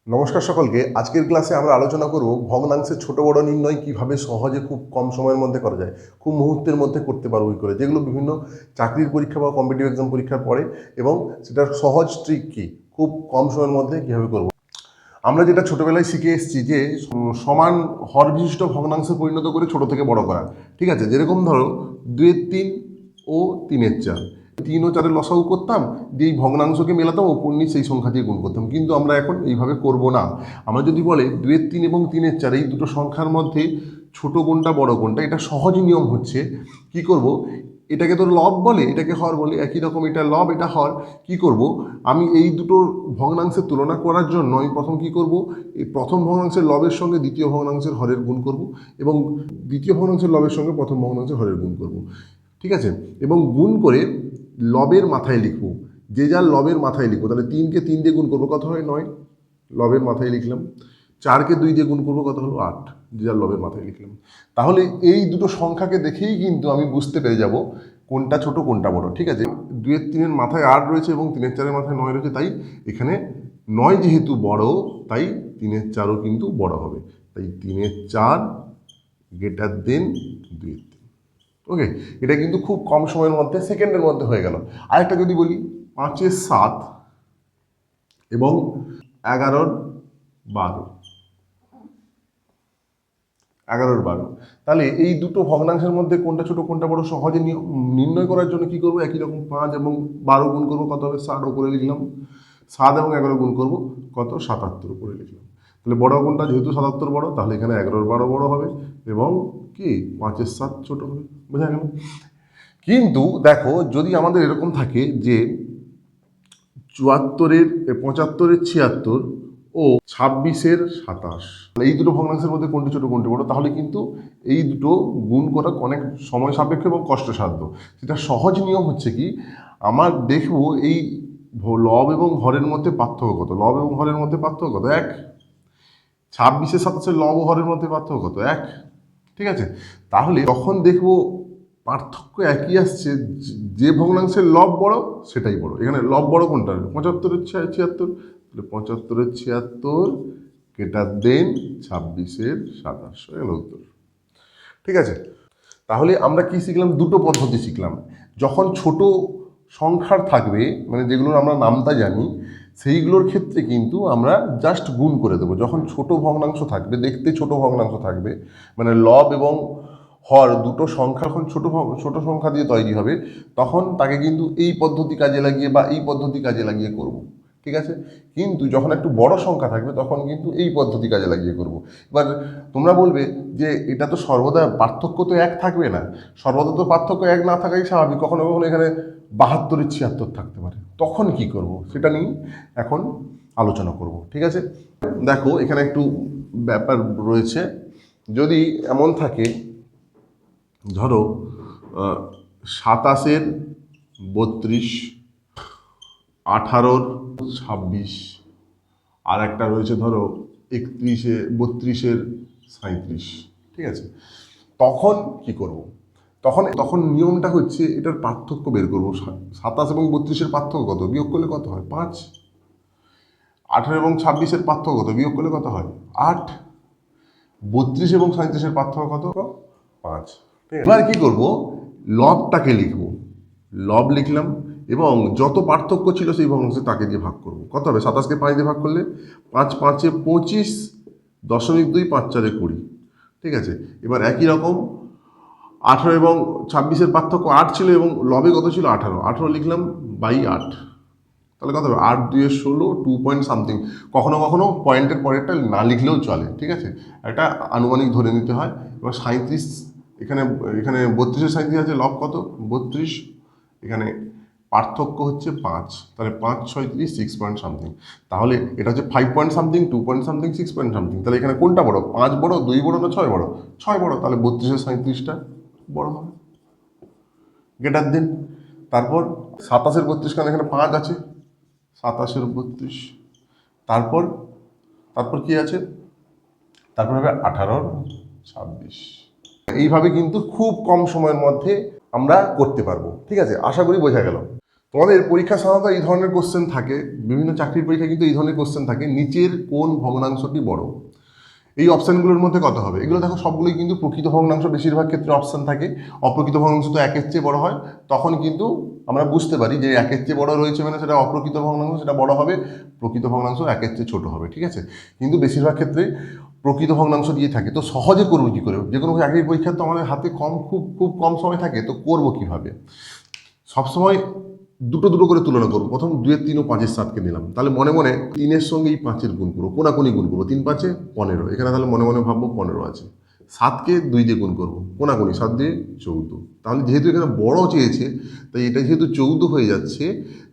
নমস্কার সকলকে। আজকের ক্লাসে আমরা আলোচনা করব ভগ্নাংশের ছোট বড় নির্ণয় কিভাবে সহজে খুব কম সময়ের মধ্যে করা যায়, খুব মুহূর্তের মধ্যে করতে পারবো কি করে, যেগুলো বিভিন্ন চাকরির পরীক্ষা বা কম্পিটিটিভ এক্সাম পরীক্ষার পরে, এবং সেটার সহজ ট্রিক কি খুব কম সময়ের মধ্যে কীভাবে করব। আমরা যেটা ছোটবেলায় শিখে এসেছি যে সমান হর বিশিষ্ট ভগ্নাংশে পরিণত করে ছোট থেকে বড় করা, ঠিক আছে। যেরকম ধরো 2-3 ও 3-4, 3 ও 4 লসাগু করতাম, দিয়ে এই ভগ্নাংশকে মেলাতাম, ওপর নিচ সেই সংখ্যা দিয়ে গুণ করতাম। কিন্তু আমরা এখন এইভাবে করব না। আমরা যদি বলে 2-3 এবং 3-4 এই দুটো সংখ্যার মধ্যে ছোট কোনটা বড় কোনটা, এটা সহজ নিয়ম হচ্ছে কি করব, এটাকে তো লব বলে, এটাকে হর বলে, একই রকম এটা লব এটা হর। কি করব, আমি এই দুটো ভগ্নাংশের তুলনা করার জন্য আমি প্রথম কি করব, এই প্রথম ভগ্নাংশের লবের সঙ্গে দ্বিতীয় ভগ্নাংশের হরের গুণ করব, এবং দ্বিতীয় ভগ্নাংশের লবের সঙ্গে প্রথম ভগ্নাংশের হরের গুণ করব, ঠিক আছে। এবং গুণ করে লবের মাথায় লিখব, যে যার লবের মাথায় লিখবো। তাহলে 3কে 3 দিয়ে গুণ করবো, কত হয় 9, লবের মাথায় লিখলাম। 4কে 2 দিয়ে গুণ করবো, কত হলো 8, যে যার লবের মাথায় লিখলাম। তাহলে এই দুটো সংখ্যাকে দেখেই কিন্তু আমি বুঝতে পেরে যাব কোনটা ছোট কোনটা বড়, ঠিক আছে। 2-3 মাথায় 8 রয়েছে এবং 3-4 মাথায় 9 রয়েছে, তাই এখানে 9 যেহেতু বড়, তাই 3-4ও কিন্তু বড় হবে। তাই 3-4 গ্রেটার দেন 2-3। ওকে, এটা কিন্তু খুব কম সময়ের মধ্যে, সেকেন্ডের মধ্যে হয়ে গেল। আরেকটা যদি বলি 5-7 এবং 11-12, 11-12, তাহলে এই দুটো ভগ্নাংশের মধ্যে কোনটা ছোট কোনটা বড় সহজে নির্ণয় করার জন্য কি করব, একই রকম 5 এবং 12 গুণ করবো, কত হবে 60 করে লিখলাম। 7 এবং 11 গুণ করবো, কত 77 করে লিখলাম। তাহলে বড় কোনটা, যেহেতু 77 বড়, তাহলে এখানে 11-12 বড় হবে এবং কি 5-7 ছোট হবে। বোঝা গেল? কিন্তু দেখো, যদি আমাদের এরকম থাকে যে 75-76 ও 26-27, এই দুটো ভগ্নাংশের মধ্যে কোনটি ছোট কোনটি বড়, তাহলে কিন্তু এই দুটো গুণ করা অনেক সময় সাপেক্ষ এবং কষ্টসাধ্য। সেটা সহজ নিয়ম হচ্ছে কি, আমার দেখব এই লব এবং হরের মধ্যে পার্থক্য কত। লব এবং হরের মধ্যে পার্থক্য কত, 1। 26-27 লব ও হরের মধ্যে পার্থক্য কত, 1, ঠিক আছে। তাহলে তখন দেখব পার্থক্য একই আসছে, যে ভগ্নাংশের লব বড় সেটাই বড়। এখানে লব বড় কোনটা, 75-76, তাহলে 75-76 গ্রেটার দেন 26-27 হয়ে গেল উত্তর, ঠিক আছে। তাহলে আমরা কি শিখলাম, দুটো পদ্ধতি শিখলাম। যখন ছোট সংখ্যার থাকবে, মানে যেগুলোর আমরা নামটা জানি, সেইগুলোর ক্ষেত্রে কিন্তু আমরা জাস্ট গুণ করে দেবো। যখন ছোট ভগ্নাংশ থাকবে, দেখতে ছোট ভগ্নাংশ থাকবে, মানে লব এবং হর দুটো সংখ্যা যখন ছোট সংখ্যা দিয়ে তৈরি হবে, তখন তাকে কিন্তু এই পদ্ধতি কাজে লাগিয়ে বা এই পদ্ধতি কাজে লাগিয়ে করব, ঠিক আছে। কিন্তু যখন একটু বড় সংখ্যা থাকবে, তখন কিন্তু এই পদ্ধতি কাজে লাগিয়ে করব। এবার তোমরা বলবে যে এটা তো সর্বদা পার্থক্য তো এক থাকবে না, সর্বদা তো পার্থক্য এক না থাকাই স্বাভাবিক, কখনো কখনো এখানে 72-76 থাকতে পারে, তখন কি করব সেটা নিয়ে এখন আলোচনা করব, ঠিক আছে। দেখো, এখানে একটু ব্যাপার রয়েছে। যদি এমন থাকে, ধরো 27-32, 18-26, আর একটা রয়েছে ধরো 31-32-37, ঠিক আছে। তখন কি করব, তখন নিয়মটা হচ্ছে এটার পার্থক্য বের করবো। 27 এবং 32-এর পার্থক্য কত, বিয়োগ করলে কত হয় 5। 18 এবং 26-এর পার্থক্য কত, বিয়োগ করলে কত হয় 8। 32 এবং 37-এর পার্থক্য কত, 5। এবার কি করব, লবটাকে লিখব, লব লিখলাম এবং যত পার্থক্য ছিল সেই ভগ্নাংশে তাকে দিয়ে ভাগ করব। কত হবে, 27কে 5 দিয়ে ভাগ করলে 5-5-25.2, 5-4-20, ঠিক আছে। এবার একই রকম 18 এবং 26-এর পার্থক্য 8 ছিল এবং লবে কত ছিল 18, 18 লিখলাম বাই 8, তাহলে কত হবে 8-2-16, 2 পয়েন্ট সামথিং। কখনো কখনো পয়েন্টের পরেরটা না লিখলেও চলে, ঠিক আছে, একটা আনুমানিক ধরে নিতে হয়। এবার 37, এখানে 32-37 আছে, লব কত 32, এখানে পার্থক্য হচ্ছে 5, তাহলে 5-6-30, 6 পয়েন্ট সামথিং। তাহলে এটা হচ্ছে 5 point something, 2 point something, 6 point something. তাহলে এখানে কোনটা বড়, 5 বড়, 2 বড় না 6 বড়, 6 বড়, তাহলে 32-37টা বড় হবে, গ্রেটার দেন। তারপর 27-32, কারণ এখানে 5 আছে, 27-32, তারপর কি আছে, তারপর হবে 18-26। এইভাবে কিন্তু খুব কম সময়ের মধ্যে আমরা করতে পারবো, ঠিক আছে। আশা করি বোঝা গেল। তোমাদের পরীক্ষা সাধারণত এই ধরনের কোশ্চেন থাকে, বিভিন্ন চাকরির পরীক্ষা কিন্তু এই ধরনের কোশ্চেন থাকে, নিচের কোন ভগ্নাংশটি বড়। এই অপশানগুলোর মধ্যে কত হবে, এগুলো দেখো সবগুলোই কিন্তু প্রকৃত ভগ্নাংশ, বেশিরভাগ ক্ষেত্রে অপশান থাকে। অপ্রকৃত ভগ্নাংশ তো একের চেয়ে বড় হয়, তখন কিন্তু আমরা বুঝতে পারি যে একের চেয়ে বড় রয়েছে মানে সেটা অপ্রকৃত ভগ্নাংশ, সেটা বড় হবে, প্রকৃত ভগ্নাংশ একের চেয়ে ছোট হবে, ঠিক আছে। কিন্তু বেশিরভাগ ক্ষেত্রে প্রকৃত ভগ্নাংশ দিয়ে থাকে। তো সহজে করবো কী করে, যে কোনো চাকরির পরীক্ষা তো আমাদের হাতে খুব কম সময় থাকে, তো করবো কীভাবে। সবসময় দুটো দুটো করে তুলনা করবো। প্রথম 2 3 ও 5 7কে নিলাম, তাহলে মনে মনে 3-এর সঙ্গে এই 5-এর গুণ করবো, কোনাকুনি গুণ করবো, 3 5 15, এখানে তাহলে মনে মনে ভাববো 15 আছে। 7কে 2 দিয়ে গুণ করবো, কোনাকুনি 7 দিয়ে 14, তাহলে যেহেতু এখানে বড় চেয়েছে তাই এটা যেহেতু 14 হয়ে যাচ্ছে,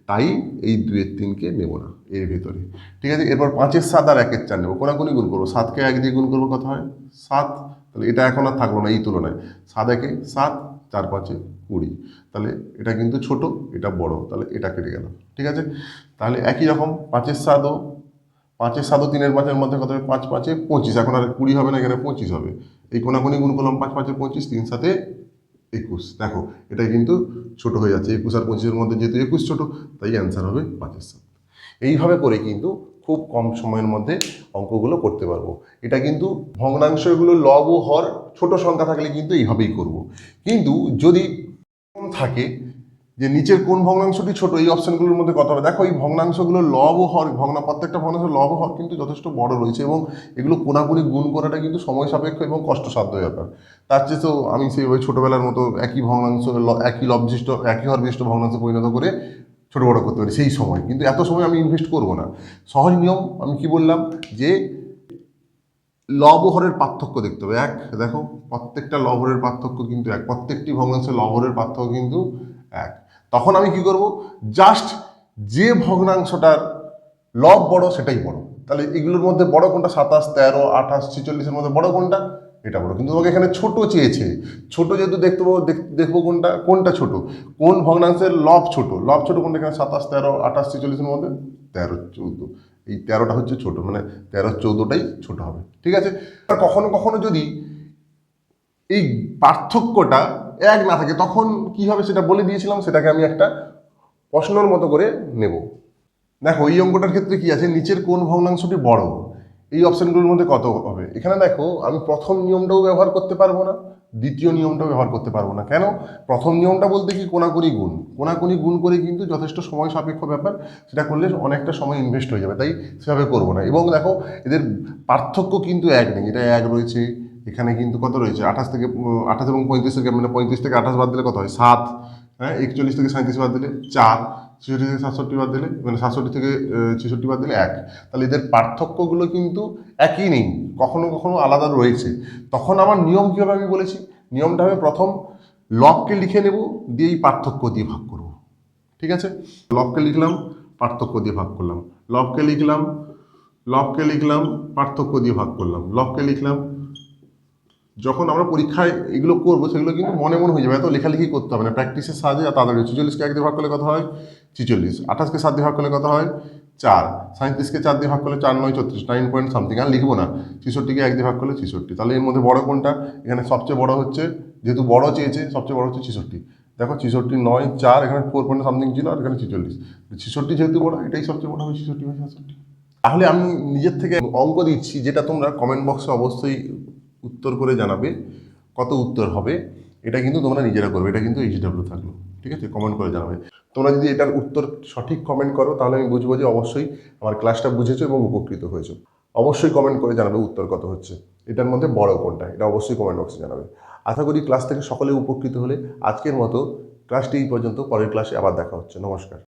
তাই এই 2-এর 3কে নেবো না এর ভেতরে, ঠিক আছে। এরপর 5-এর 7 আর 1-এর 4 নেবো, কোনাকুনি গুণ করবো, 7কে 1 দিয়ে গুণ করবো, কত হয় 7, তাহলে এটা এখন আর থাকলো না এই তুলনায়, 7 1 7, 4 5 20, তাহলে এটা কিন্তু ছোট, এটা বড়, তাহলে এটা কেটে গেল, ঠিক আছে। তাহলে একই রকম 5-এর 7 ও 3-এর 5-এর মধ্যে কত হবে, 5 5 25, এখন আর 20 হবে না, এখানে 25 হবে। এই কোনাকুনি গুণ করলাম, 5 5 25, 3 7 21, দেখো এটা কিন্তু ছোট হয়ে যাচ্ছে, 21 আর 25-এর মধ্যে যেহেতু 21 ছোট, তাই অ্যান্সার হবে 5-এর 7। এইভাবে করে কিন্তু খুব কম সময়ের মধ্যে অঙ্কগুলো করতে পারবো। এটা কিন্তু ভগ্নাংশগুলো লব ও হর ছোট সংখ্যা থাকলে কিন্তু এইভাবেই করব। কিন্তু যদি থাকে যে নিচের কোন ভগ্নাংশটি ছোট, এই অপশনগুলোর মধ্যে কত হবে, দেখো এই ভগ্নাংশগুলো লব ও হর, প্রত্যেকটা ভগ্নাংশ লব ও হর কিন্তু যথেষ্ট বড় রয়েছে, এবং এগুলো কোনাকুনি গুণ করাটা কিন্তু সময় সাপেক্ষ এবং কষ্টসাধ্য ব্যাপার। তার চেয়ে তো আমি সেইভাবে ছোটোবেলার মতো একই ভগ্নাংশ, একই লব বিশিষ্ট, একই হর বিশিষ্ট ভগ্নাংশে পরিণত করে ছোটো বড়ো করতে পারি সেই সময়, কিন্তু এত সময় আমি ইনভেস্ট করবো না। সহজ নিয়ম আমি কি বললাম, যে লব ও হরের পার্থক্য দেখতে হবে এক, দেখো প্রত্যেকটা লব হরের পার্থক্য কিন্তু এক, প্রত্যেকটি ভগ্নাংশের লব হরের পার্থক্য কিন্তু এক। তখন আমি কি করব, জাস্ট যে ভগ্নাংশটার লব বড় সেটাই বড়, তাহলে এগুলোর মধ্যে বড় কোনটা, 27 13 28 46-এর মধ্যে বড় কোনটা, এটা বড়। কিন্তু তোমাকে এখানে ছোট চেয়েছে, ছোট যেহেতু দেখবো কোনটা ছোট, কোন ভগ্নাংশের লব ছোট, কোনটা, এখানে 27 13 28 46-এর মধ্যে 13 14, এই 13টা হচ্ছে ছোট, মানে 13 14টাই ছোট হবে, ঠিক আছে। আর কখনো কখনো যদি এই পার্থক্যটা এক না থাকে তখন কি হবে সেটা বলে দিয়েছিলাম, সেটাকে আমি একটা প্রশ্নের মতো করে নেব। দেখো এই অঙ্কটার ক্ষেত্রে কি আছে, নিচের কোন ভগ্নাংশটি বড়, এই অপশনগুলোর মধ্যে কত হবে। এখানে দেখো আমি প্রথম নিয়মটাও ব্যবহার করতে পারবো না, দ্বিতীয় নিয়মটাও ব্যবহার করতে পারবো না। কেন, প্রথম নিয়মটা বলতে কি, কোনাকুনি গুণ করে কিন্তু যথেষ্ট সময় সাপেক্ষ ব্যাপার, সেটা করলে অনেকটা সময় ইনভেস্ট হয়ে যাবে, তাই সেভাবে করবো না। এবং দেখো এদের পার্থক্য কিন্তু এক নেই, এটা এক রয়েছে, এখানে কিন্তু কত রয়েছে 28 এবং 35 থেকে, মানে 35 থেকে 28 বাদ দিলে কত হয় 7, হ্যাঁ 41 থেকে 37 বাদ দিলে 4, 66 থেকে 67 বাদ দিলে, মানে 67 থেকে 66 বাদ দিলে 1, তাহলে এদের পার্থক্যগুলো কিন্তু একই নেই, কখনো কখনো আলাদা রয়েছে। তখন আমার নিয়ম কী হবে আমি বলেছি, নিয়মটা হবে প্রথম লবকে লিখে নেব, দিয়ে এই পার্থক্য দিয়ে ভাগ করব, ঠিক আছে। লবকে লিখলাম, পার্থক্য দিয়ে ভাগ করলাম, লবকে লিখলাম, পার্থক্য দিয়ে ভাগ করলাম, লবকে লিখলাম। যখন আমরা পরীক্ষায় এগুলো করবো সেগুলো কিন্তু মনে হয়ে যাবে, এত লেখালেখি করতে হবে না, প্র্যাকটিসের সাহায্যে তাড়াতাড়ি। 46কে 1 দিয়ে ভাগ করলে কত হয় 46, 28কে 7 দিয়ে ভাগ করলে কত হয় 4, 37কে 4 দিয়ে ভাগ করলে 4 9 36, 9 পয়েন্ট সামথিং, আর লিখবো না। 66কে 1 দিয়ে ভাগ করলে 66, তাহলে এর মধ্যে বড় কোনটা, এখানে সবচেয়ে বড় হচ্ছে, যেহেতু বড় চেয়েছে সবচেয়ে বড় হচ্ছে 66, দেখো 66 9 4, এখানে 4 পয়েন্ট সামথিং ছিল, আর এখানে 46, 66 যেহেতু বড় এটাই সবচেয়ে বড় হবে, 66 বা 67। তাহলে আমি নিজের থেকে অঙ্ক দিচ্ছি, যেটা তোমরা কমেন্ট বক্সে অবশ্যই উত্তর করে জানাবে কত উত্তর হবে, এটা কিন্তু তোমরা নিজেরা করবে, এটা কিন্তু HW থাকলো, ঠিক আছে, কমেন্ট করে জানাবে। তোমরা যদি এটার উত্তর সঠিক কমেন্ট করো তাহলে আমি বুঝবো যে অবশ্যই আমার ক্লাসটা বুঝেছো এবং উপকৃত হয়েছো। অবশ্যই কমেন্ট করে জানাবে উত্তর কত হচ্ছে, এটার মধ্যে বড় কোনটা, এটা অবশ্যই কমেন্ট বক্সে জানাবে। আশা করি ক্লাস থেকে সকলে উপকৃত হলে। আজকের মতো ক্লাসটি এই পর্যন্ত, পরের ক্লাসে আবার দেখা হচ্ছে, নমস্কার।